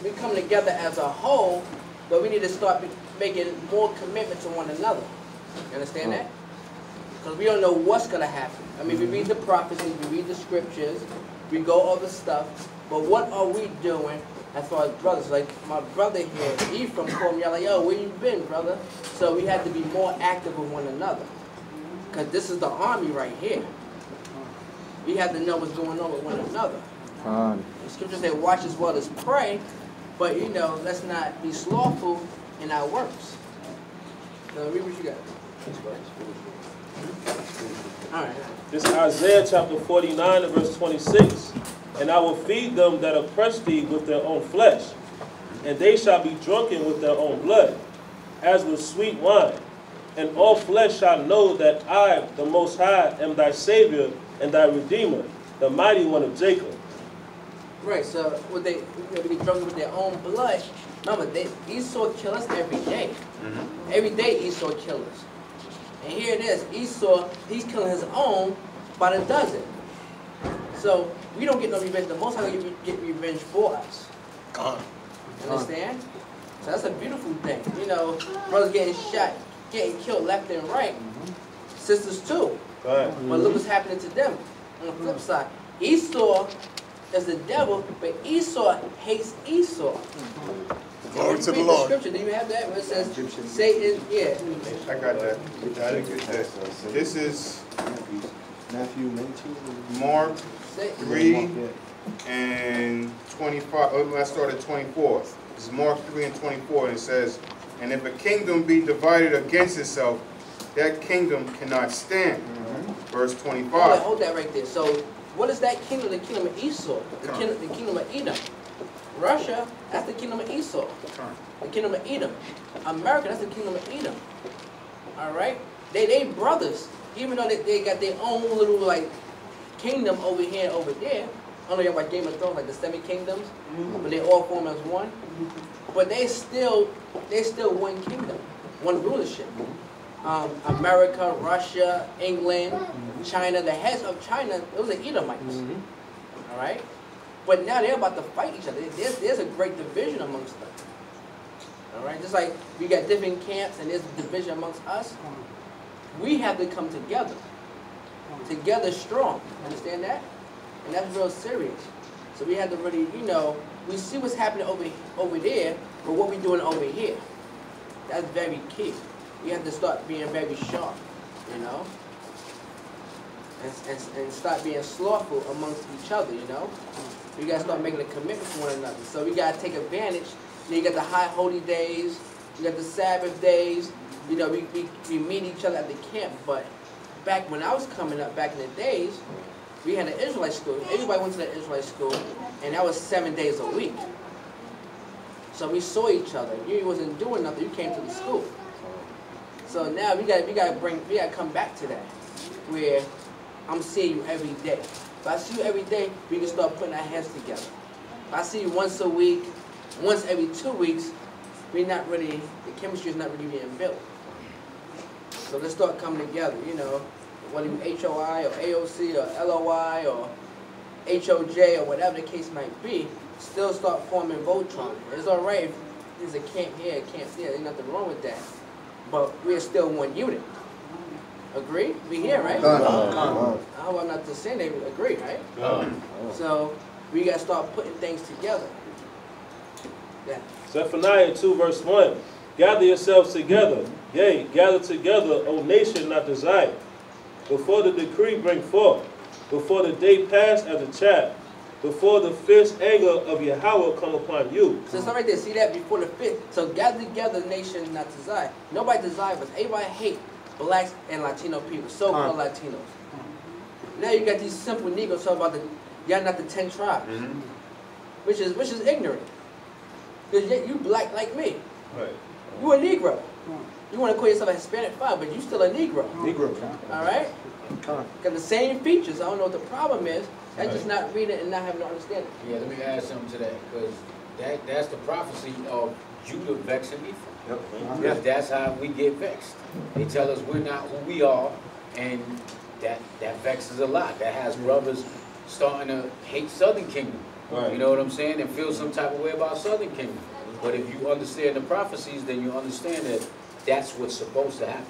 we come together as a whole, but we need to start making more commitment to one another. You understand that? Because we don't know what's going to happen. I mean, we read the prophecies, we read the scriptures, we go over stuff, but what are we doing as far as brothers? Like my brother here, Ephraim, called me out like, yo, where you been, brother? So we have to be more active with one another. Because this is the army right here. We have to know what's going on with one another. The scriptures say, watch as well as pray, but you know, let's not be slothful in our works. So read what you got. All right. This is Isaiah chapter 49 and verse 26. And I will feed them that oppress thee with their own flesh, and they shall be drunken with their own blood, as with sweet wine. And all flesh shall know that I, the Most High, am thy Savior and thy Redeemer, the mighty one of Jacob. Right, so what they be drunk with their own blood. Remember, Esau kill us every day. Every day Esau kill us. And here it is, Esau, he's killing his own by the dozen. So we don't get no revenge. The Most High get revenge for us. Understand? So that's a beautiful thing. You know, brothers getting shot, getting killed left and right. Sisters too. But look what's happening to them. On the flip side, Esau is the devil, but Esau hates Esau. Glory to the Lord. Scripture, do you have that? Where it says Satan, yeah. I got that. I didn't get that. This is Matthew 19. Mark 3 and 25. Let's start at 24. This is Mark 3 and 24, and it says, and if a kingdom be divided against itself, that kingdom cannot stand. Verse 25. Hold that right there. So, what is that kingdom? The kingdom of Esau. The kingdom of Edom. Russia, that's the kingdom of Esau. The kingdom of Edom. America, that's the kingdom of Edom. Alright? They brothers. Even though they got their own little like kingdom over here and over there. I don't know about Game of Thrones, like the 7 kingdoms, but they all form as one. But they still one kingdom, one rulership. America, Russia, England, China, the heads of China, those are Edomites. Alright? But now they're about to fight each other. There's a great division amongst them. Alright? Just like we got different camps and there's a division amongst us, we have to come together. Together strong. Understand that? And that's real serious. So we have to really, you know, we see what's happening over there, but what we're doing over here. That's very key. We have to start being very sharp, you know? And start being slothful amongst each other, you know? We got to start making a commitment to one another. So we got to take advantage. You know, you got the high holy days, you got the Sabbath days, you know, we meet each other at the camp. But back when I was coming up, back in the days, we had an Israelite school. Everybody went to the Israelite school, and that was 7 days a week. So we saw each other. You wasn't doing nothing, you came to the school. So now we gotta come back to that, where I'm seeing you every day. If I see you every day, we can start putting our heads together. If I see you once a week, once every 2 weeks, the chemistry is not really being built. So let's start coming together, you know, whether it's HOI or AOC or LOI or HOJ or whatever the case might be, still start forming Voltron. It's all right if there's a camp here, a camp there, there's nothing wrong with that. But we're still one unit. Agree? We here, right? I hope I'm not just saying they agree, right? So we got to start putting things together. Yeah. Zephaniah 2 verse 1. Gather yourselves together. Yea, gather together, O nation not desired. Before the decree bring forth, before the day pass as a chaff, before the fierce anger of Yahweh come upon you. So it's not right there. See that? Before the fifth. So gather together, nation not desire. Nobody desires us. Everybody hate blacks and Latino people, so-called Latinos. Now you got these simple Negroes talking about y'all not the 10 tribes, which is ignorant. Because you black like me. Right. You a Negro. You want to call yourself a Hispanic, fine, but you still a Negro. All right? Got the same features. I don't know what the problem is. That's just not reading and not having no understanding. Yeah, let me add something to that, because that's the prophecy of Judah vexing Ephraim. Because that's how we get vexed. They tell us we're not who we are, and that vexes a lot. That has brothers starting to hate Southern Kingdom. Right. You know what I'm saying? And feel some type of way about Southern Kingdom. But if you understand the prophecies, then you understand that that's what's supposed to happen.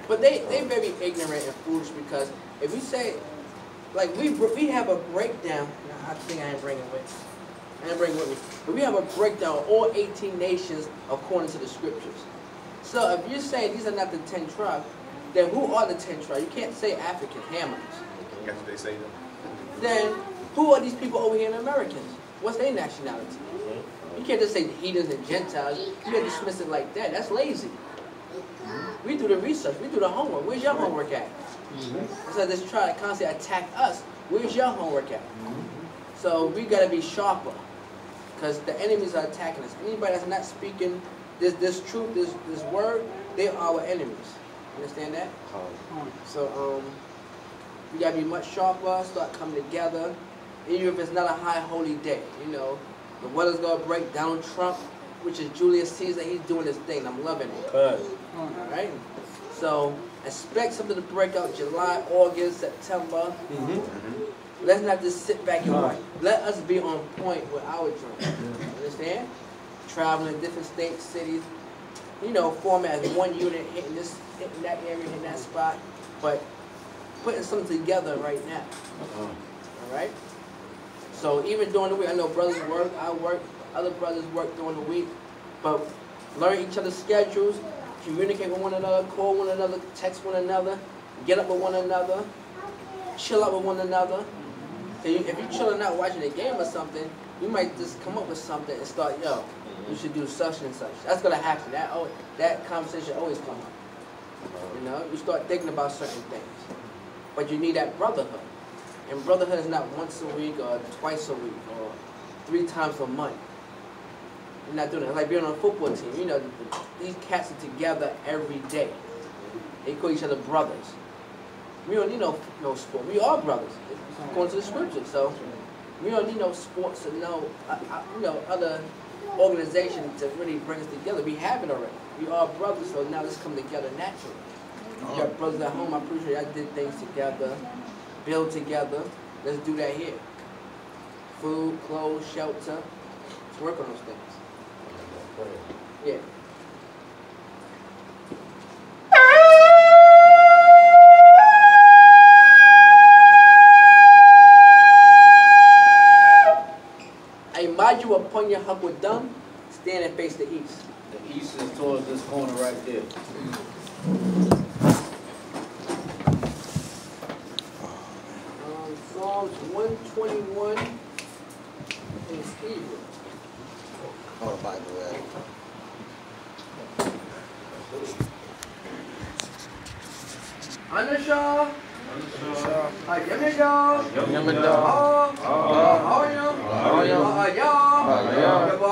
But they very ignorant and foolish, because if you say, like, we have a breakdown. I think I didn't bring it with me. But we have a breakdown of all 18 nations according to the scriptures. So if you're saying these are not the 10 tribes, then who are the 10 tribes? You can't say Africans, Hamites. That's what they say though. Then who are these people over here in Americans? What's their nationality? You can't just say heathens and Gentiles. You can't dismiss it like that. That's lazy. We do the research. We do the homework. Where's your homework at? So they try to constantly attack us. Where's your homework at? So we got to be sharper, because the enemies are attacking us. Anybody that's not speaking this truth, this word, they are our enemies. Understand that? So we got to be much sharper, start coming together. Even if it's not a high holy day, you know, the weather's going to break. Donald Trump, which is Julius Caesar, he's doing his thing. I'm loving it. All right? So expect something to break out July, August, September. Let's not just sit back and wait. Let us be on point with our dream. Understand? Traveling different states, cities, you know, form as one unit, hitting this, hitting that area, hitting that spot, but putting something together right now. All right? So even during the week, I know brothers work, I work, other brothers work during the week, but learn each other's schedules, communicate with one another, call one another, text one another, get up with one another, chill out with one another. So if you're chilling out watching a game or something, you might just come up with something and start, yo, you should do such and such. That's gonna happen. That conversation always comes up. You know, you start thinking about certain things, but you need that brotherhood. And brotherhood is not once a week or twice a week or 3 times a month. You're not doing it. It's like being on a football team. You know, these cats are together every day. They call each other brothers. We don't need no sport. We are brothers, according to the scriptures. So we don't need no sports or no other organization to really bring us together. We have it already. We are brothers, so now let's come together naturally. You got brothers at home. I'm pretty sure y'all did things together, build together. Let's do that here. Food, clothes, shelter. Let's work on those things. Yeah. I remind you upon your Hakwadam, stand and face the east. The east is towards this corner right there. Psalms 121 is evil. Oh, Bible, yeah. Anasha. Yamida. Yamida. Ayam. Isaiah.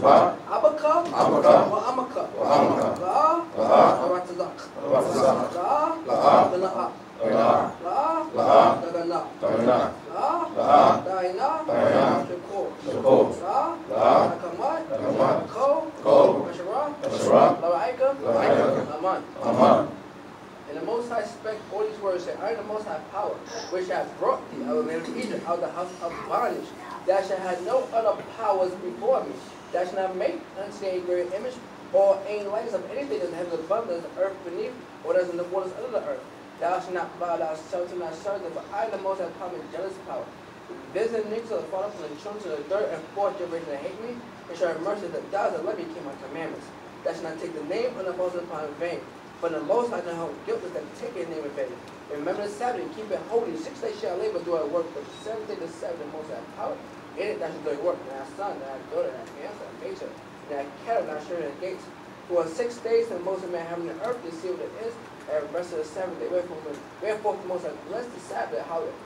Abaka, wa amaka, la'a, laratazak, la'a, dana'a, la'a, dagana, la'a, daina, shakor, la'a, nakamat, ko, mashara, la'aika, aman. And the Most High spake all these words, saying, I am the Most High power, which hath brought thee out of the land of Egypt, out of the house of bondage. Thou shalt have no other powers before me. Thou shalt not make unto thee a great image, or any likeness of anything that has above the earth beneath, or that is in the waters under the earth. Thou shalt not bow thyself to not serve them, but I, the Most High power, and jealous power. Visit niggas of the father from the children to the third and fourth generation that hate me, and shall have mercy that thou that let me keep my commandments. Thou shalt not take the name of the Most High upon in vain. For the Most High know how guiltless that take his name in vain. Remember the Sabbath and keep it holy. 6 days shall labor do our work, but the seventh day the Sabbath the Most High power. In it thou shalt do thy work, and thy son, and thy daughter, and thy fiancé, and thy maidservant, and thy cattle, and thy sheep, and thy gates. For 6 days the Most High made heaven and earth to see what it is, and the rest of the seventh day. Wherefore the Most High bless the Sabbath, hallelujah.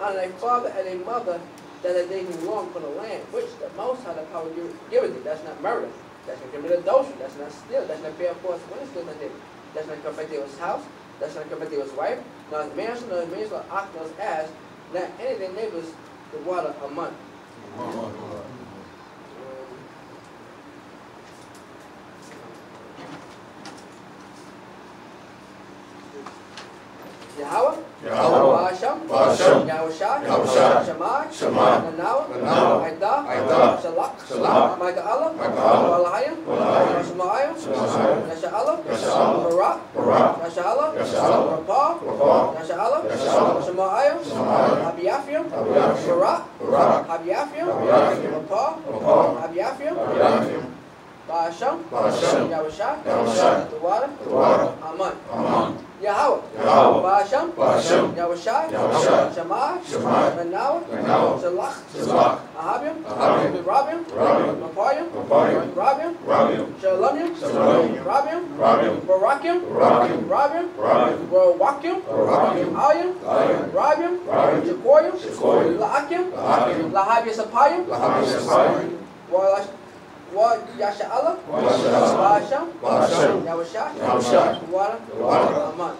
Honor thy father and thy mother, that they be wrong from the land, which the Most High the power giveth thee. That's not murder. That's not commit adultery. That's not steal. That's not bear false witness to the That's not covet his house. That's not covet his wife. Nor his mansion, nor his maidservant, nor ox, nor his ass. Not any of their neighbors the water a month. Yahweh, Ba'asham, Yahushua, Shammai, Nanawa, Aidah, Shalak, Micah Allah, Walahayim, Shemaiah, Yasha'Allah, Barak, Yasha'Allah, Rapah, Yasha'Allah, Shemaiah, Abiaphim, Barak, Abiaphim, Rapah, Abiaphim, Ba'asham, Yahushua, the water, Aman. Yahweh, Ba'asham, Yahushua, Shammai, Manawa, Shalach, Ahabim, Rabim, Mapayim, Rabim, Shalamim, Rabim, Barakim, Rabim, Rawakim, Ayim, Rabim, Jekoyim, La'akim, Lahabia Sapayim, Yasha'Allah, Ba'asham, Yahushua, water, Aman.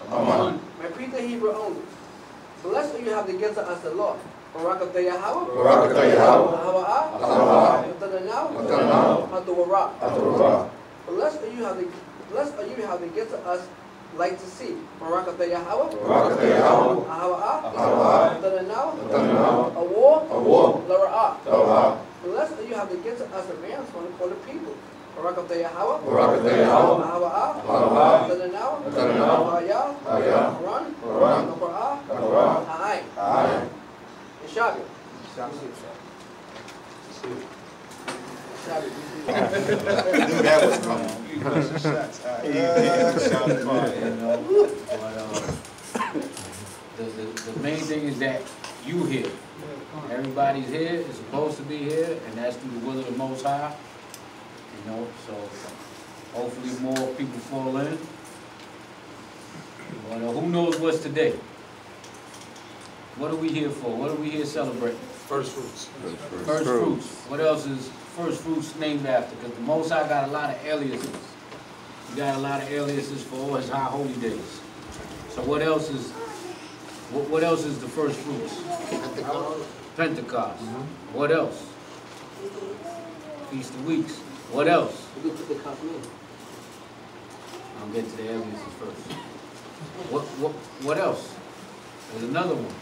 My people Hebrew only. Blessed are you have the gifts of us the Lord. Barak of the Yahweh, Ahawa'ah, Hatuwarah. Blessed are you have the gifts of us like to see. Barak of the Yahweh, Ahawa'ah, a war, Lara'ah. Blessed are you have the gifts of us advance for the people. Barak of the Yahweh, Ahawa'ah, Ha'ayah, Run, Naqra'ah, Ha'ayin. Shabi. Knew that was coming. The main thing is that you here. Everybody's here, is supposed to be here, and that's through the will of the Most High. You know, so hopefully more people fall in. But who knows what's today? What are we here for? What are we here celebrating? First fruits. First fruits. What else is first fruits named after? Because the Most High got a lot of aliases. He got a lot of aliases for all his high holy days. So what else is the first fruits? Pentecost. What else? Feast of Weeks. What else? I'll get to the aliases first. What else? There's another one.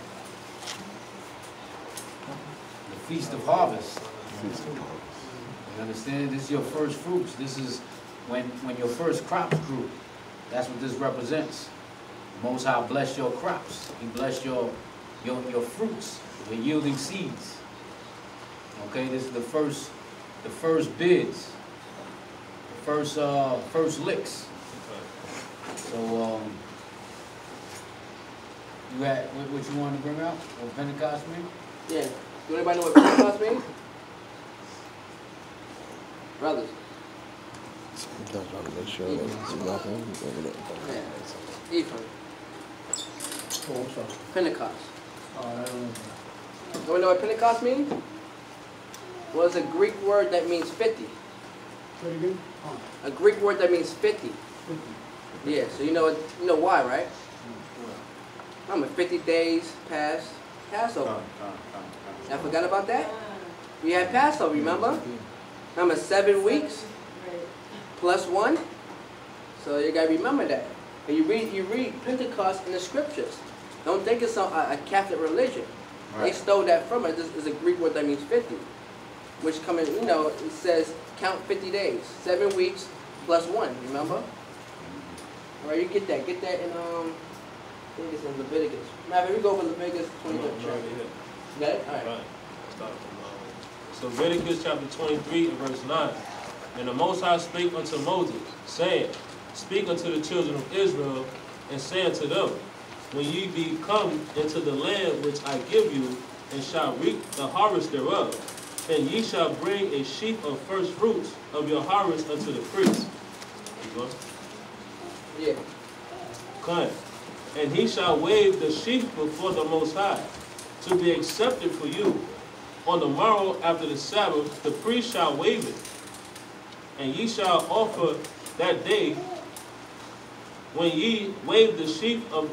The Feast of Harvest. You understand? This is your first fruits. This is when your first crops grew. That's what this represents. The Most High bless your crops. He bless your fruits. Your yielding seeds. Okay, this is the first bids. The first licks. So you had what you wanted to bring out? What Pentecost mean? Yeah. Do anybody know what Pentecost means? Brothers. Make sure Yeah. Ephraim. Pentecost. Do you know what Pentecost means? Well, it's a Greek word that means 50. Say it again? A Greek word that means 50. Yeah, so you know why, right? Remember, 50 days past Passover. I forgot about that? We had Passover, remember? Remember, 7 weeks plus 1? So you gotta remember that. And you read Pentecost in the scriptures. Don't think it's a Catholic religion. They stole that from it. This is a Greek word that means 50. Which come in, it says count 50 days. 7 weeks plus 1, remember? Alright, you get that. Get that in I think it's in Leviticus. Now, we go over Leviticus 23rd chapter. You got it? Alright. So Leviticus chapter 23 and verse 9. And the Most High spake unto Moses, saying, Speak unto the children of Israel, and say unto them, When ye be come into the land which I give you, and shall reap the harvest thereof, then ye shall bring a sheaf of first fruits of your harvest unto the priest. Yeah. Okay. And he shall wave the sheaf before the Most High, to be accepted for you. On the morrow after the Sabbath, the priest shall wave it. And ye shall offer that day, when ye wave the sheaf of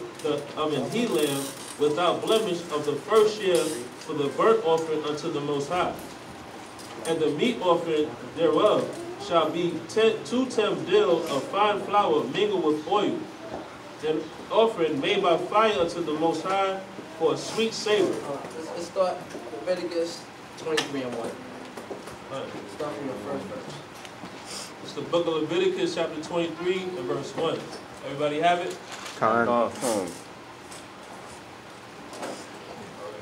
an he lamb without blemish of the first year for the burnt offering unto the Most High. And the meat offering thereof shall be 2 dill of fine flour mingled with oil, an offering made by fire unto the Most High for a sweet savor. Let's start Leviticus 23 and 1. Start from the first verse. It's the book of Leviticus, chapter 23 and verse 1. Everybody have it?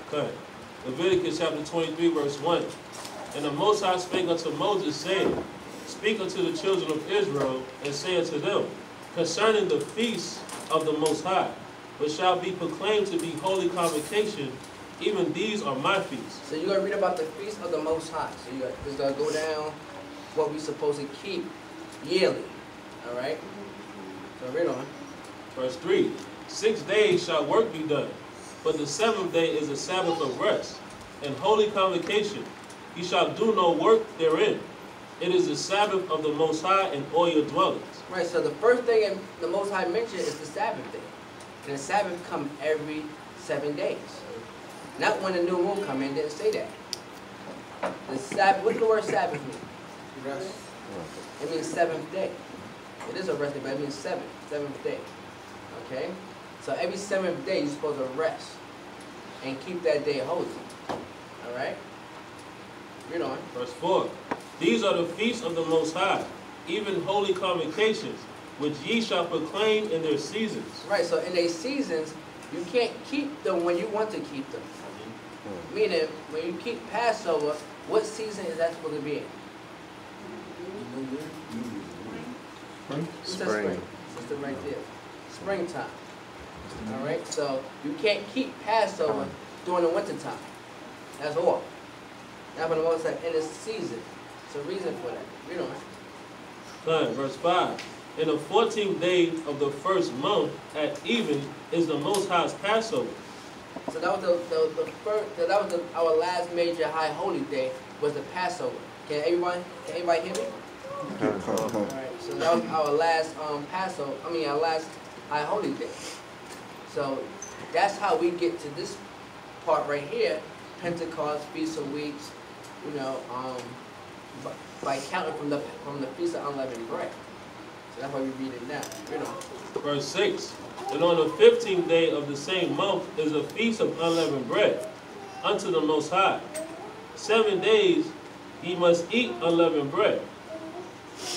Okay. Leviticus chapter 23, verse 1. And the Most High spake unto Moses, saying, Speak unto the children of Israel, and say unto them, concerning the feasts of the Most High, which shall be proclaimed to be holy convocation, even these are my feasts. So you're going to read about the feast of the Most High. So you're going to go down what we're supposed to keep yearly. All right? So read on. Verse 3. 6 days shall work be done, but the 7th day is a Sabbath of rest, and holy convocation. Ye shall do no work therein. It is the Sabbath of the Most High in all your dwellings. Right, so the first thing the Most High mentioned is the Sabbath day. And the Sabbath come every 7 days. Not when the new moon come in, didn't say that. The Sabbath, what does the word Sabbath mean? Rest. It means 7th day. It is a rest day, but it means seventh day. Okay? So every 7th day, you're supposed to rest and keep that day holy. All right? Read on. Verse 4. These are the feasts of the Most High, even holy convocations, which ye shall proclaim in their seasons. Right, so in their seasons, you can't keep them when you want to keep them. Meaning, when you keep Passover, what season is that supposed to be in? Spring. Sister right there. Springtime. All right, so you can't keep Passover during the wintertime. That's all. Now, for the most part, in the season. It's a reason for that. Read on. Verse 5. In the 14th day of the first month at even is the Most High's Passover. So that was our last major high holy day was the Passover. Can everybody hear me? All right. So that was our last Passover. Our last high holy day. So that's how we get to this part right here: Pentecost, Feast of Weeks. By counting from the Feast of Unleavened Bread. So that's why we read it now. Read on. Verse 6. And on the 15th day of the same month is a feast of unleavened bread unto the Most High. 7 days ye must eat unleavened bread.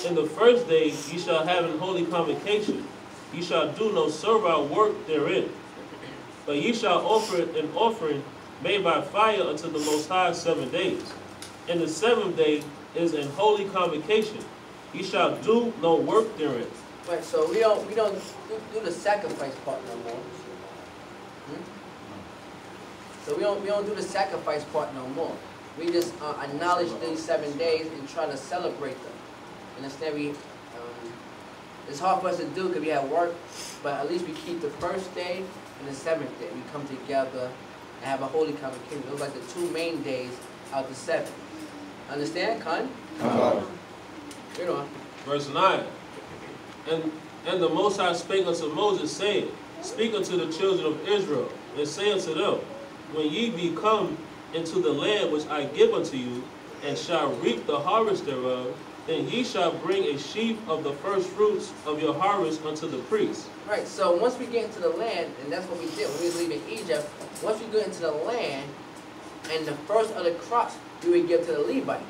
In the first day ye shall have an holy convocation. Ye shall do no servile work therein. But ye shall offer an offering made by fire unto the Most High 7 days. And the 7th day is an holy convocation. Ye shall do no work therein. Right, so we don't do the sacrifice part no more. So we don't do the sacrifice part no more. We just acknowledge these 7 days and try to celebrate them. And instead it's hard for us to do because we have work, but at least we keep the first day and the 7th day. We come together and have a holy convocation. Those are like the 2 main days out of the 7. Understand, Khan? Uh-huh. Read on. Verse 9. And the Most High spake unto Moses, saying, Speak unto the children of Israel, and say unto them, When ye be come into the land which I give unto you, and shall reap the harvest thereof, then ye shall bring a sheaf of the first fruits of your harvest unto the priest. Right, so once we get into the land, and that's what we did when we was leaving Egypt, once we get into the land, and the first of the crops we would give to the Levites.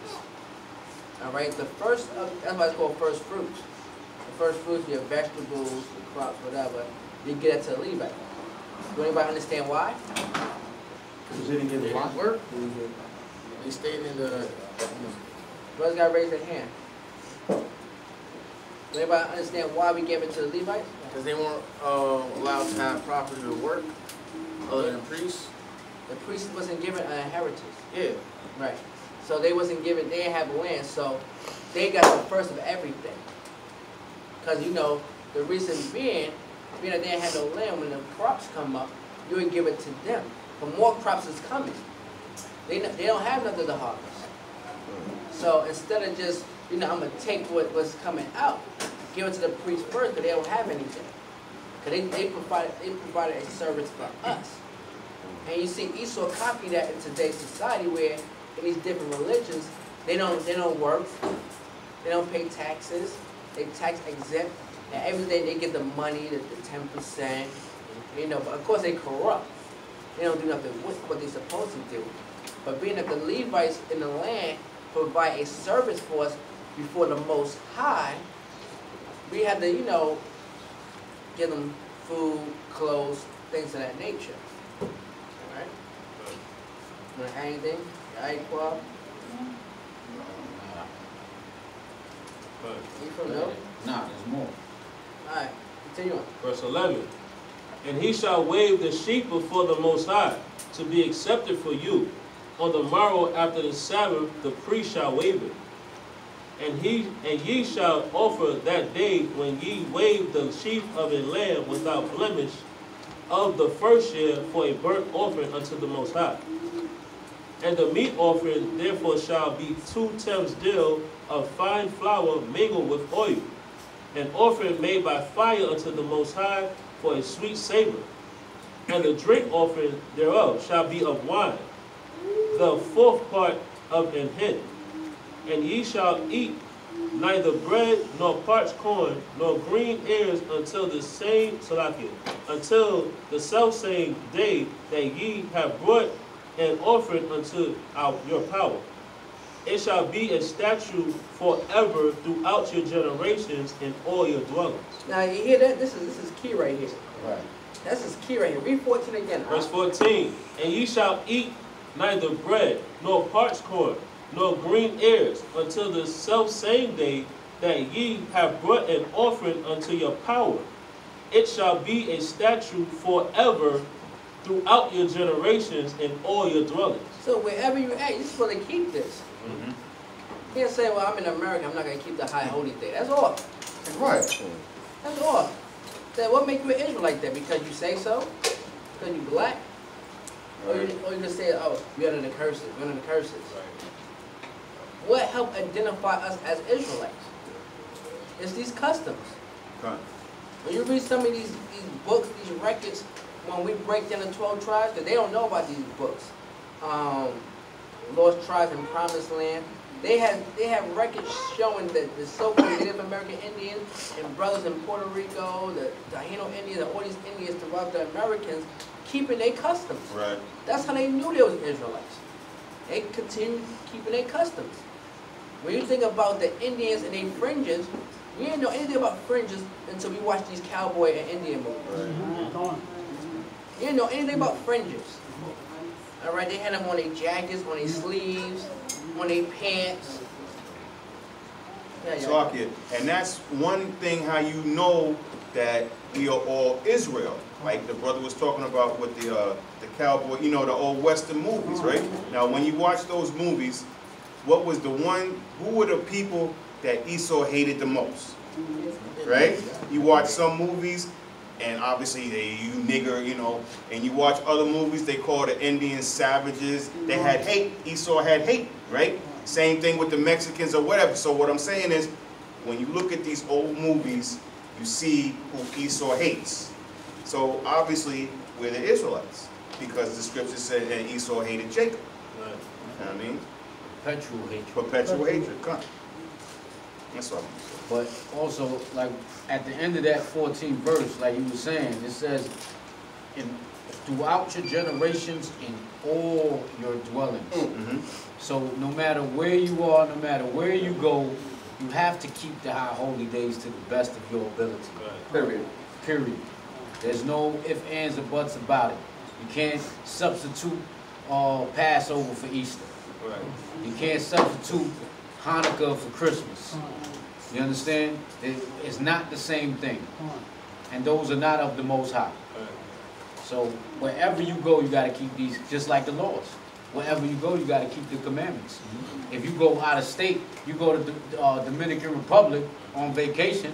Alright, the first of, that's why it's called first fruits. The first fruits, your vegetables, the crops, whatever, you get it to the Levites. Do anybody understand why? Because they didn't get a lot work. They stayed in the. Brothers got to raise their hand. Do anybody understand why we gave it to the Levites? Because they weren't allowed to have property to work, other than priests. The priest wasn't given an inheritance. Yeah. Right. So they wasn't given, they didn't have land, so they got the first of everything. Because, you know, the reason being that they didn't have no land, when the crops come up, you would give it to them. But more crops is coming. They don't have nothing to harvest. So instead of just, you know, I'm going to take what's coming out, give it to the priest first, but they don't have anything. Because they provided a service for us. And you see Esau copy that in today's society where in these different religions, they don't work, they don't pay taxes, they tax exempt, and every day they get the money, the 10%, you know, but of course they corrupt. They don't do nothing with what they're supposed to do. But being that the Levites in the land provide a service for us before the Most High, we had to, you know, give them food, clothes, things of that nature. Alright? Want to add anything? Alright, Quab? You from no? Nah, there's more. Alright, continue on. Verse 11. And he shall wave the sheep before the Most High, to be accepted for you. On the morrow after the Sabbath, the priest shall wave it. And ye shall offer that day, when ye wave the sheaf of a lamb without blemish of the first year, for a burnt offering unto the Most High. And the meat offering therefore shall be 2 times dill of fine flour mingled with oil, an offering made by fire unto the Most High for a sweet savor. And the drink offering thereof shall be of wine, the 4th part of an hin. And ye shall eat neither bread nor parched corn nor green ears until the selfsame day that ye have brought an offering unto your power. It shall be a statute forever throughout your generations in all your dwellings. Now you hear that? This is key right here. Right. This is key right here. Read 14 again. Verse 14. And ye shall eat neither bread nor parched corn nor green ears until the selfsame day that ye have brought an offering unto your power. It shall be a statute forever throughout your generations in all your dwellings. So wherever you're at, you're supposed to keep this. You can't say, well, I'm in America, I'm not going to keep the high holy day. That's all. Right. That's all. Then what make you an Israelite then? Because you say so? Because you black? Or you just say, oh, we're under the curses. We're under the curses. What helped identify us as Israelites? It's these customs. Okay. When you read some of these books, these records, when we break down the 12 tribes, because they don't know about these books. Lost Tribes in Promised Land. They have records showing that the so-called Native American Indians and brothers in Puerto Rico, the Taino Indians, and all these Indians throughout the Americans keeping their customs. Right. That's how they knew they was Israelites. They continued keeping their customs. When you think about the Indians and their fringes, we didn't know anything about fringes until we watched these cowboy and Indian movies. Right. You didn't know anything about fringes. All right, they had them on their jackets, on their sleeves, on their pants. Talk it. And that's one thing how you know that we are all Israel. Like the brother was talking about with the cowboy, you know, the old Western movies, right? Now, when you watch those movies, what was who were the people that Esau hated the most? Right? You watch some movies, and obviously you nigger, you know, and you watch other movies, they call the Indians savages. They had hate. Esau had hate, right? Same thing with the Mexicans or whatever. So what I'm saying is, when you look at these old movies, you see who Esau hates. So obviously, we're the Israelites, because the scripture said that Esau hated Jacob. Right. You know what I mean? Perpetual hatred. Perpetual hatred. Come. That's what I'm saying. But also, like, at the end of that 14th verse, like you were saying, it says, throughout your generations in all your dwellings. Mm-hmm. So no matter where you are, no matter where you go, you have to keep the high holy days to the best of your ability. Right. Period. Period. There's no ifs, ands, or buts about it. You can't substitute Passover for Easter. Right. You can't substitute Hanukkah for Christmas. You understand? It's not the same thing. And those are not of the Most High. Right. So wherever you go, you got to keep these, just like the laws. Wherever you go, you got to keep the commandments. If you go out of state, you go to the Dominican Republic on vacation,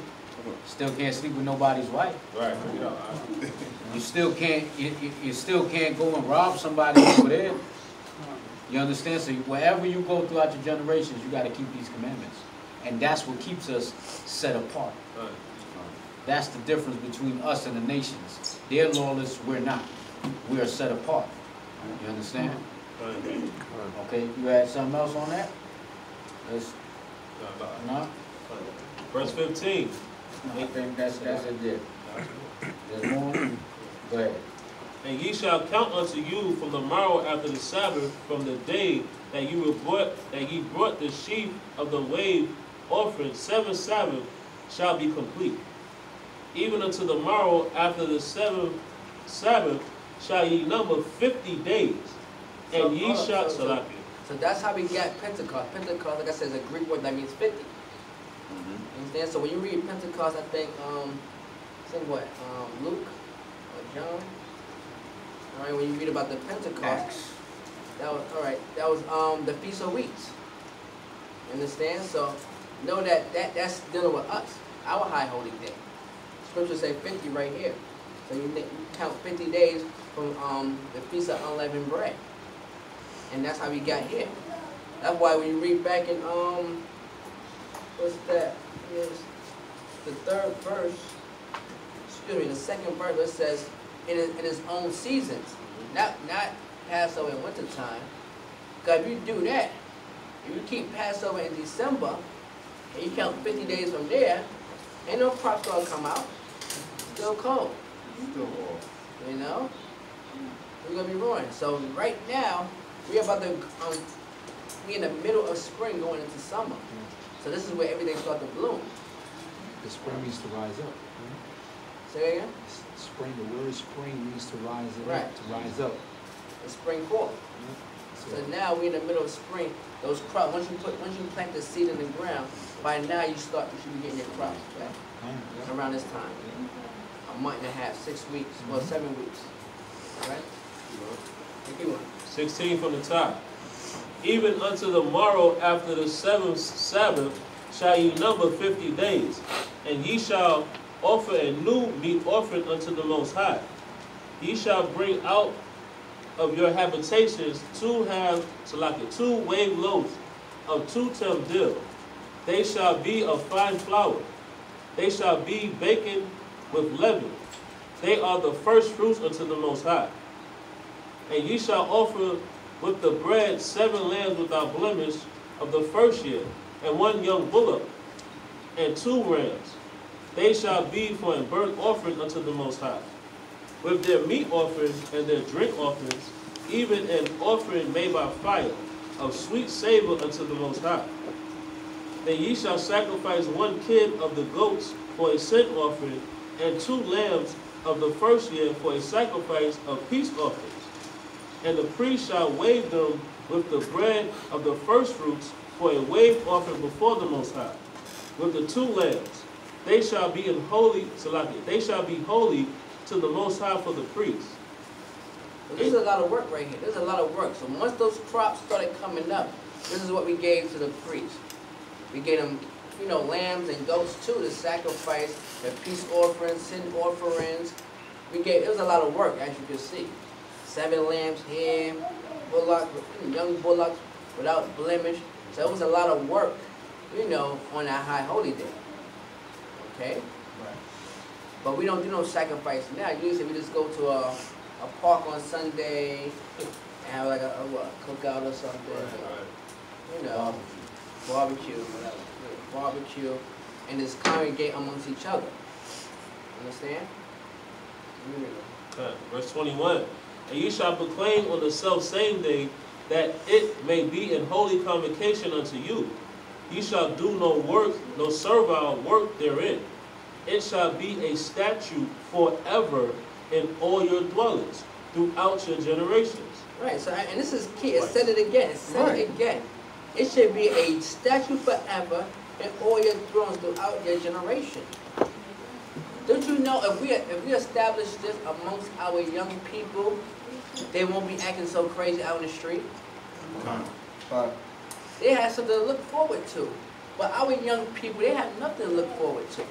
still can't sleep with nobody's wife. Right. You still can't. You still can't go and rob somebody over there. You understand? So wherever you go throughout your generations, you got to keep these commandments, and that's what keeps us set apart. Right. That's the difference between us and the nations. They're lawless, we're not. We are set apart. You understand? Right. Okay, you had something else on that? Let's, no? Verse 15. I think that's it there. There's more? Go ahead. And ye shall count unto you from the morrow after the Sabbath, from the day that ye brought the sheaf of the wave offering, 7 Sabbaths shall be complete. Even unto the morrow after the 7th Sabbath shall ye number 50 days. And ye shall, so that's how we got Pentecost. Pentecost, like I said, is a Greek word that means 50. Understand? So when you read Pentecost, I think, what, Luke or John? All right, when you read about the Pentecost, Acts. that was, all right, that was the Feast of Weeks. Understand? So know that's dealing with us, our high holy day. Scripture say 50 right here. So you count 50 days from the Feast of Unleavened Bread. And that's how we got here. That's why when you read back in, what's that? Is the 3rd verse, excuse me, the 2nd verse, it says, in its own seasons. Not Passover in winter time. Because if you do that, if you keep Passover in December, and you count 50 days from there, ain't no crops gonna come out. Still cold. Still off. You know? We're gonna be ruined. So right now, we're about to we in the middle of spring going into summer. So this is where everything starts to bloom. The spring means to rise up. Say that again? Spring, the word spring means to rise up. Right. To rise up. It's spring forth. So now we're in the middle of spring. Those crops, once you plant the seed in the ground, by now you should be getting your crops back. Around this time. A month and a half, 6 weeks, well 7 weeks. Alright? Keep going. 16 from the top. Even unto the morrow after the 7th Sabbath shall ye number 50 days, and ye shall offer a new meat offering unto the Most High. Ye shall bring out of your habitations 2 wave loaves of 2 tim dill. They shall be of fine flour. They shall be baken with leaven. They are the first fruits unto the Most High. And ye shall offer with the bread 7 lambs without blemish of the first year, and 1 young bullock, and 2 rams. They shall be for a burnt offering unto the Most High. With their meat offerings and their drink offerings, even an offering made by fire, of sweet savor unto the Most High. Then ye shall sacrifice 1 kid of the goats for a sin offering, and 2 lambs of the first year for a sacrifice of peace offerings. And the priest shall wave them with the bread of the first fruits for a wave offering before the Most High. With the 2 lambs, they shall be holy to the Most High for the priest. So this is a lot of work right here. This is a lot of work. So once those crops started coming up, this is what we gave to the priest. We gave them, lambs and goats too to sacrifice, the peace offerings, sin offerings. It was a lot of work, as you can see. 7 lambs here, young bullocks without blemish. So it was a lot of work you know, on that high holy day. Okay? But we don't do no sacrifice now. Usually we just go to a park on Sunday and have like a cookout or something. You know, barbecue, whatever. Barbecue, and just congregate amongst each other. Understand? Okay. Verse 21. And ye shall proclaim on the self-same day that it may be an holy convocation unto you. Ye shall do no work, no servile work therein. It shall be a statute forever in all your dwellings, throughout your generations. Right, so, and this is key. It said it again. It said it again. It should be a statute forever in all your thrones throughout your generation. Don't you know if we establish this amongst our young people, they won't be acting so crazy out in the street? They have something to look forward to. But our young people, they have nothing to look forward to.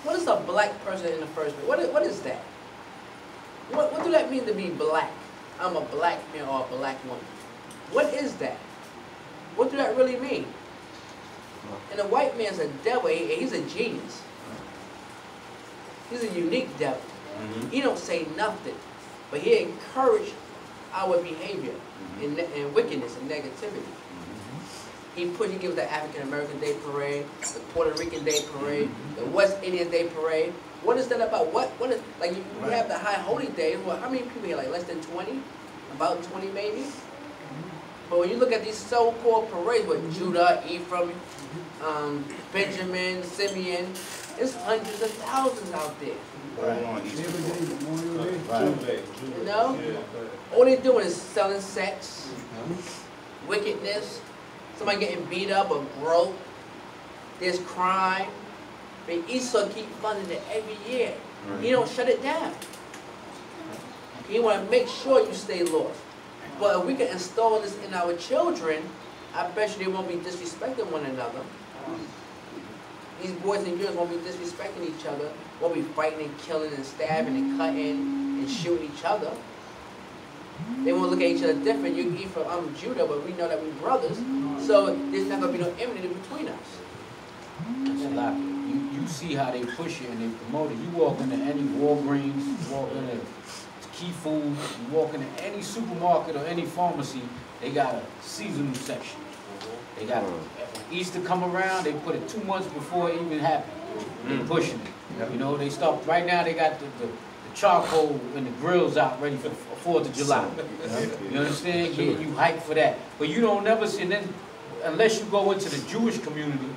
What is a black person in the first place? What is that? What do that mean to be black? I'm a black man or a black woman. What is that? What do that really mean? And the white man's a devil. He's a genius. He's a unique devil. He don't say nothing, but he encouraged our behavior and wickedness and negativity. He gives the African American Day Parade, the Puerto Rican Day Parade, the West Indian Day Parade. What is that about? What is, like, you have the high holy days. Well, how many people here? Like less than 20? About 20 maybe? But when you look at these so-called parades with Judah, Ephraim, Benjamin, Simeon, it's hundreds of thousands out there. You know? All they're doing is selling sex, wickedness, somebody getting beat up or broke. There's crime. But Esau keep funding it every year. He don't shut it down. He want to make sure you stay lost. But if we can install this in our children, I bet you they won't be disrespecting one another. These boys and girls won't be disrespecting each other, won't be fighting and killing and stabbing and cutting and shooting each other. They won't look at each other different. You eat from, I'm Judah, but we know that we're brothers. So there's not going to be no enmity between us. That's a lot. You see how they push it and they promote it. You walk into any Walgreens, you walk into Key Food, you walk into any supermarket or any pharmacy, they got a seasonal section. They got Easter come around, they put it 2 months before it even happened. They pushing it. You know, they start, right now they got the charcoal and the grills out ready for 4th of July. You understand? Getting you hyped for that. But you don't never see, and then unless you go into the Jewish community,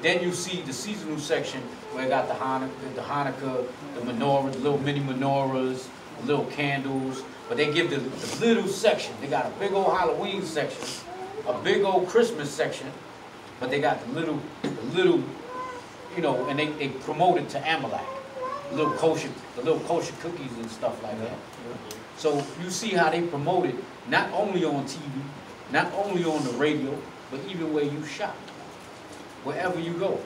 then you see the seasonal section where it got the Hanukkah, the menorah, the little mini menorahs, the little candles. But they give the little section. They got a big old Halloween section, a big old Christmas section, but they got the little, you know, and they promote it to Amalek, the little kosher cookies and stuff like that. So you see how they promote it, not only on TV, not only on the radio, but even where you shop, wherever you go.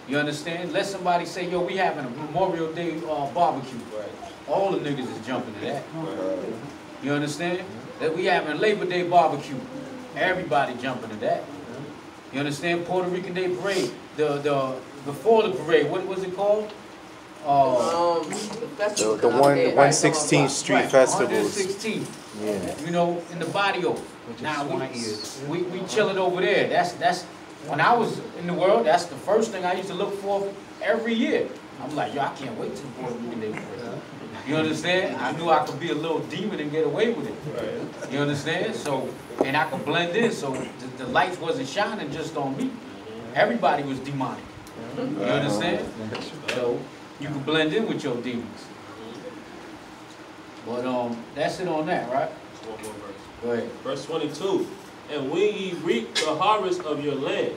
You understand? Let somebody say, yo, we having a Memorial Day barbecue. All the niggas is jumping to that. You understand? That we having a Labor Day barbecue. Everybody jumping to that. You understand? Puerto Rican Day Parade. Before the parade, what was it called? The 116th Street Festival. 116th. Yeah. You know, in the barrio. Now we chilling over there. That's when I was in the world. That's the first thing I used to look for every year. I'm like, yo, I can't wait till the Puerto Rican Day Parade. You understand? I knew I could be a little demon and get away with it. You understand? So, and I could blend in, so the lights wasn't shining just on me. Everybody was demonic. You understand? So you could blend in with your demons. But that's it on that, right? One more verse. Go ahead. Verse 22. And when ye reap the harvest of your land,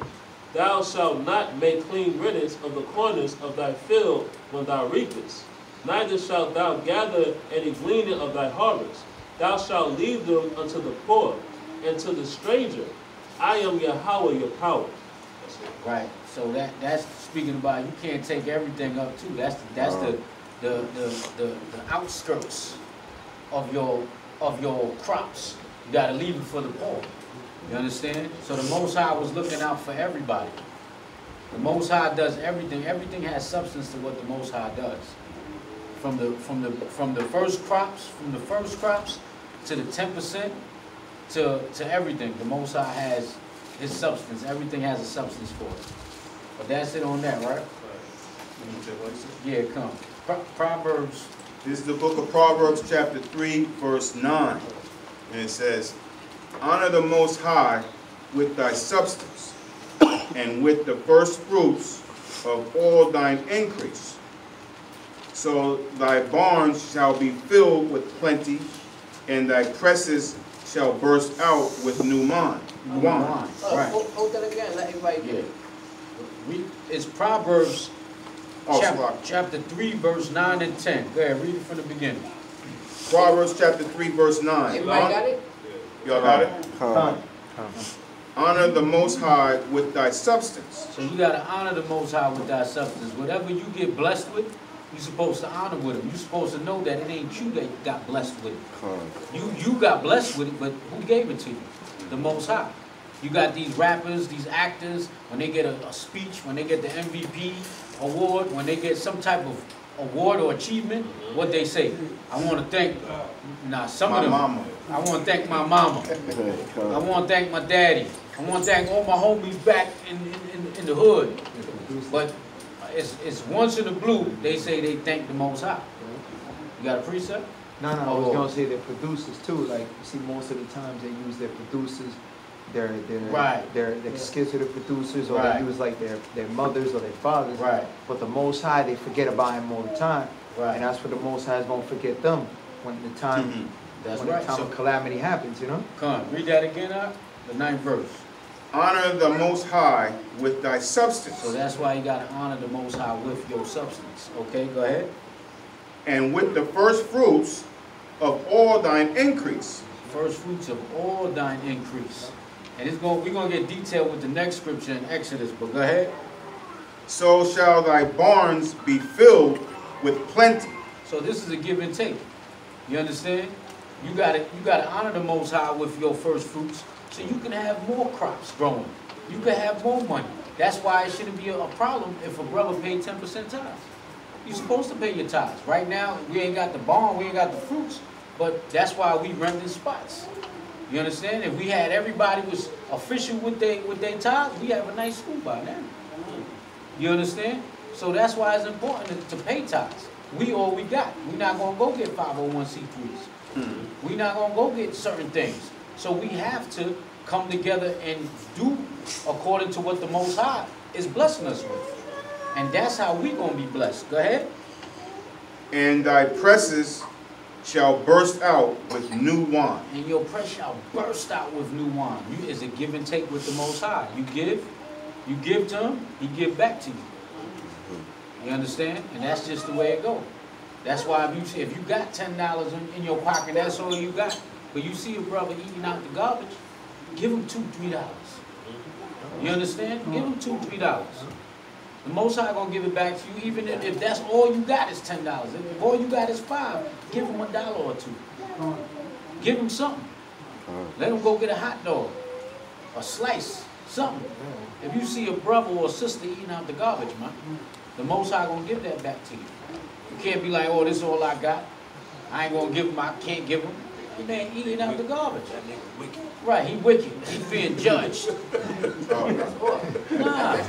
thou shalt not make clean riddance of the corners of thy field when thou reapest. Neither shalt thou gather any gleaning of thy harvest. Thou shalt leave them unto the poor and to the stranger. I am Yahweh, your power. That's it. Right. So that's speaking about you can't take everything up too. That's the outskirts of your crops. You got to leave it for the poor. You understand? So the Most High was looking out for everybody. The Most High does everything. Everything has substance to what the Most High does. From the first crops, to the 10%, to everything. The Most High has his substance. Everything has a substance for it. But that's it on that, right? Yeah, come. Proverbs. This is the book of Proverbs, chapter 3, verse 9. And it says, honor the Most High with thy substance, and with the first fruits of all thine increase. So thy barns shall be filled with plenty, and thy presses shall burst out with new wine. Right. Hold that again. Let everybody get it. It's Proverbs Oh, chapter 3, verse 9 and 10. Go ahead, read it from the beginning. Proverbs chapter 3, verse 9. Everybody got it? Y'all got it? Honor the Most High with thy substance. So you got to honor the Most High with thy substance. Whatever you get blessed with, you're supposed to honor with him. You're supposed to know that it ain't you that got blessed with it. You got blessed with it, but who gave it to you? The Most High. You got these rappers, these actors, when they get a speech, when they get the MVP award, when they get some type of award or achievement, what they say? I want to thank, some of them. Mama. I want to thank my mama. I want to thank my daddy. I want to thank all my homies back in the hood. But it's once in the blue, they say they thank the Most High. You got a precept? No, I was gonna say their producers too. Like you see, most of the times they use their producers, their kids to the producers, or they use like their mothers or their fathers. Right. But the Most High, they forget about him all the time. Right. And that's what the Most High is gonna forget them when the time That's when right. the time of calamity happens. You know. Come on, read that again out. The 9th verse. Honor the Most High with thy substance. So that's why you got to honor the Most High with your substance. Okay, go ahead. And with the first fruits of all thine increase. First fruits of all thine increase. And we're going to get detailed with the next scripture in Exodus, but go ahead. So shall thy barns be filled with plenty. So this is a give and take. You understand? You got to honor the Most High with your first fruits so you can have more crops growing. You can have more money. That's why it shouldn't be a problem if a brother paid 10% tithes. You're supposed to pay your tithes. Right now, we ain't got the barn, we ain't got the fruits, but that's why we renting spots. You understand? If we had everybody was official with their tithes, we have a nice school by now. You understand? So that's why it's important to pay tithes. We all we got. We're not going to go get 501c3s. We're not going to go get certain things. So we have to come together and do according to what the Most High is blessing us with. And that's how we're going to be blessed. Go ahead. And thy presses shall burst out with new wine. And your press shall burst out with new wine. It's a give and take with the Most High. You give to him, he give back to you. You understand? And that's just the way it goes. That's why if you got $10 in your pocket, that's all you got. But you see a brother eating out the garbage, give him $2, $3. You understand? Give him $2, $3. The Most High gonna give it back to you, even if that's all you got is $10. If all you got is $5, give him $1 or $2. Give him something. Let him go get a hot dog, a slice, something. If you see a brother or a sister eating out the garbage, man, the Most High gonna give that back to you. You can't be like, oh, this is all I got. I ain't gonna give him. I can't give him. The man eating out the garbage. Right, he wicked. He's being judged. That's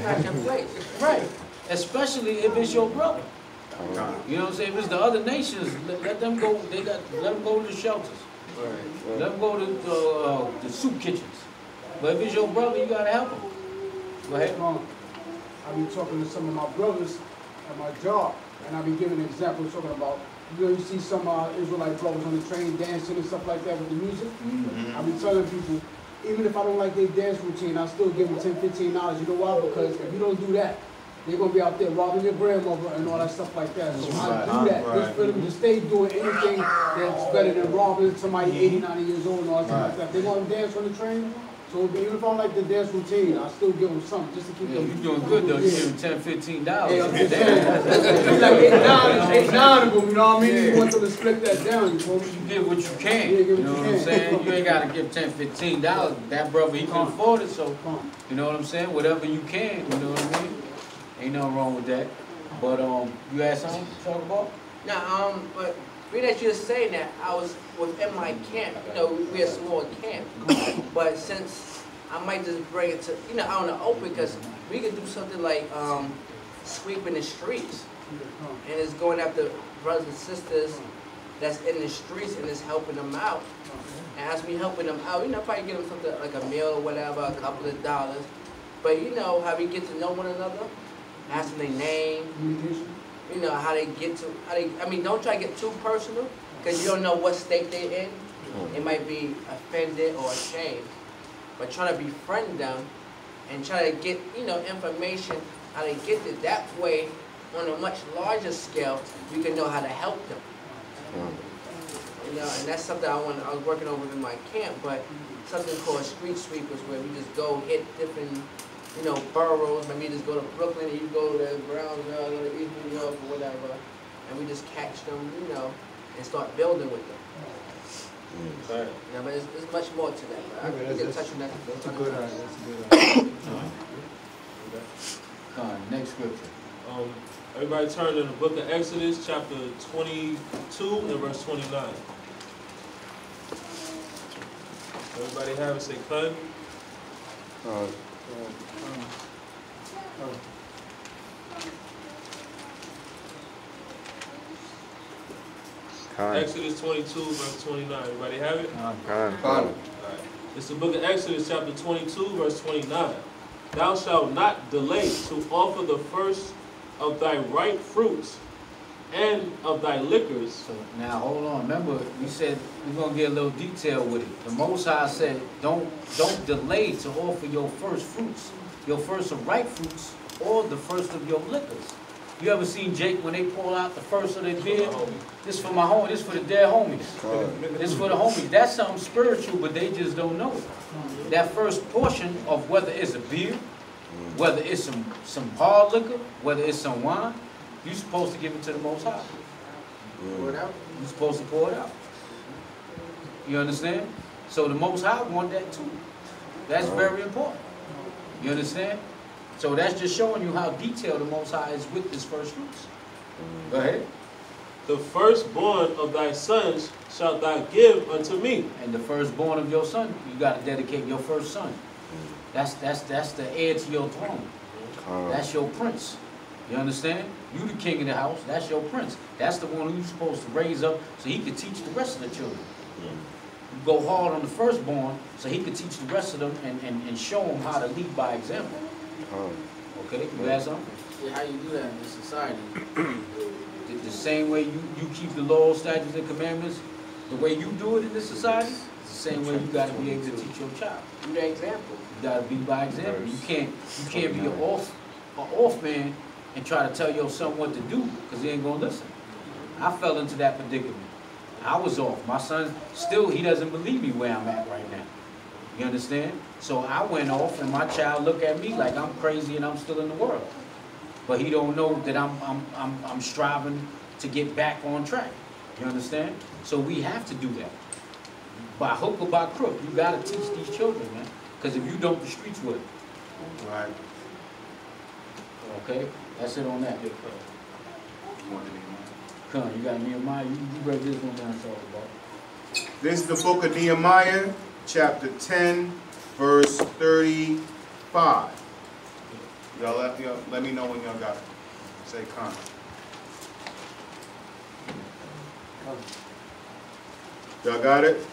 not your place. Right. Especially if it's your brother. You know what I'm saying? If it's the other nations, let them go. Let them go to the shelters. Let them go to the soup kitchens. But if it's your brother, you gotta help him. Go ahead. I be talking to some of my brothers at my job, and I be giving examples talking about. You see some Israelite brothers on the train dancing and stuff like that with the music. I be telling people, even if I don't like their dance routine, I still give them $10, $15. You know why? Because if you don't do that, they're going to be out there robbing your grandmother and all that stuff like that. So I do that just for them to stay doing anything that's better than robbing somebody 80, 90 years old and all that stuff like that. They want to dance on the train. So even if I don't like the dance routine, I still give them something just to keep them. You're doing good though. You give them $10, $15. Yeah, I'm just saying. It's like they down to them, you know what I mean? You want them to split that down, you know? You give what you can. Yeah, give you know what I'm saying? You ain't got to give $10, $15. That brother, he can afford it, so you know what I'm saying? Whatever you can, you know what I mean? Ain't nothing wrong with that. But you had something to talk about? Now, but being that you're saying that, I was within my camp. You know, we're a small camp, but since I might just bring it to, you know, out in the open, because we could do something like sweeping the streets, and it's going after brothers and sisters that's in the streets and it's helping them out. And as we helping them out, you know, probably give them something like a meal or whatever, a couple of dollars. But you know how we get to know one another, ask them their name, you know how they get to, I mean, don't try to get too personal, because you don't know what state they're in. They might be offended or ashamed. But try to befriend them and try to get, you know, information how they get it. That way, on a much larger scale, we can know how to help them. You know, and that's something I was working on in my camp, but something called street sweepers, where we just go hit different, you know, boroughs. Maybe just go to Brooklyn, and you go to Brownsville, go to East New York, or whatever, and we just catch them, you know, and start building with them. Right. Yeah, but it's much more to that. Right? We can touch on that. That's a good idea. That's a good idea. Next scripture. Everybody turn to the book of Exodus, chapter 22 and verse 29. Everybody have it, say cut. Exodus 22, verse 29. Everybody have it? Con. It's the book of Exodus, chapter 22, verse 29. Thou shalt not delay to offer the first of thy ripe fruits and of thy liquors. So now hold on. Remember, we said we're gonna get a little detail with it. The Most High said, don't delay to offer your first fruits, your first of ripe fruits, or the first of your liquors. You ever seen Jake when they pull out the first of their beer? This for my homie. This for the dead homies. This for the homies. That's something spiritual, but they just don't know it. That first portion of whether it's a beer, whether it's some hard liquor, whether it's some wine, you're supposed to give it to the Most High. Pour it out. You're supposed to pour it out. You understand? So the Most High want that too. That's very important. You understand? So that's just showing you how detailed the Most High is with this first fruits. Go ahead. The firstborn of thy sons shalt thou give unto me. And the firstborn of your son, you got to dedicate your first son. That's the heir to your throne. That's your prince. You understand? You the king of the house. That's your prince. That's the one who you're supposed to raise up so he could teach the rest of the children. You go hard on the firstborn so he could teach the rest of them and show them how to lead by example. Okay, you got something? Yeah, how you do that in society? The same way you keep the laws, statutes, and commandments, the way you do it in this society, it's the same way you got to be able to teach your child. Do the example. You got to be by example. You can't be an off man and try to tell your son what to do because he ain't gonna listen. I fell into that predicament. I was off. My son still he doesn't believe me where I'm at right now. You understand? So I went off, and my child look at me like I'm crazy and I'm still in the world. But he don't know that I'm striving to get back on track. You understand? So we have to do that. By hook or by crook, you got to teach these children, man. Because if you don't, the streets will. Right. Okay? That's it on that. Come on, you got Nehemiah. You break this one down and talk about. This is the book of Nehemiah, chapter 10, verse 35. Y'all let me know when y'all got it. Say con. Y'all got it?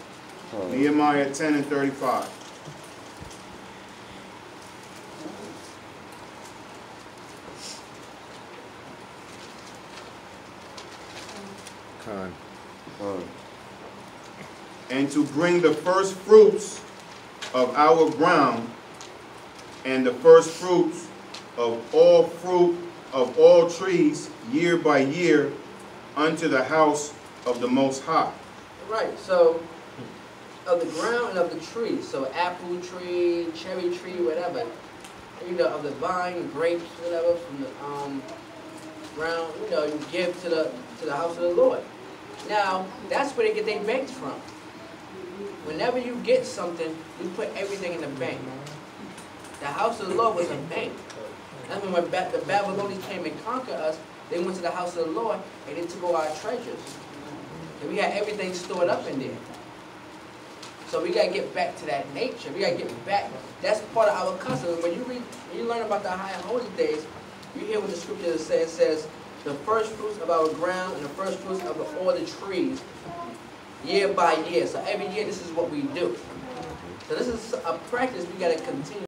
Nehemiah 10 and 35. Con. And to bring the first fruits of our ground and the first fruits of all fruit of all trees year by year unto the house of the Most High. Right, so of the ground and of the trees, so apple tree, cherry tree, whatever, you know, of the vine, grapes, whatever, from the ground, you know, you give to the house of the Lord. Now, that's where they get their banks from. Whenever you get something, you put everything in the bank. The house of the Lord was a bank. And when the Babylonians came and conquered us, they went to the house of the Lord and they took all our treasures. And we had everything stored up in there. So we gotta get back to that nature. We gotta get back. That's part of our custom. When you learn about the high and holy days, you hear what the scripture says. It says, the first fruits of our ground and the first fruits of all the trees, year by year. So every year, this is what we do. So this is a practice we gotta continue.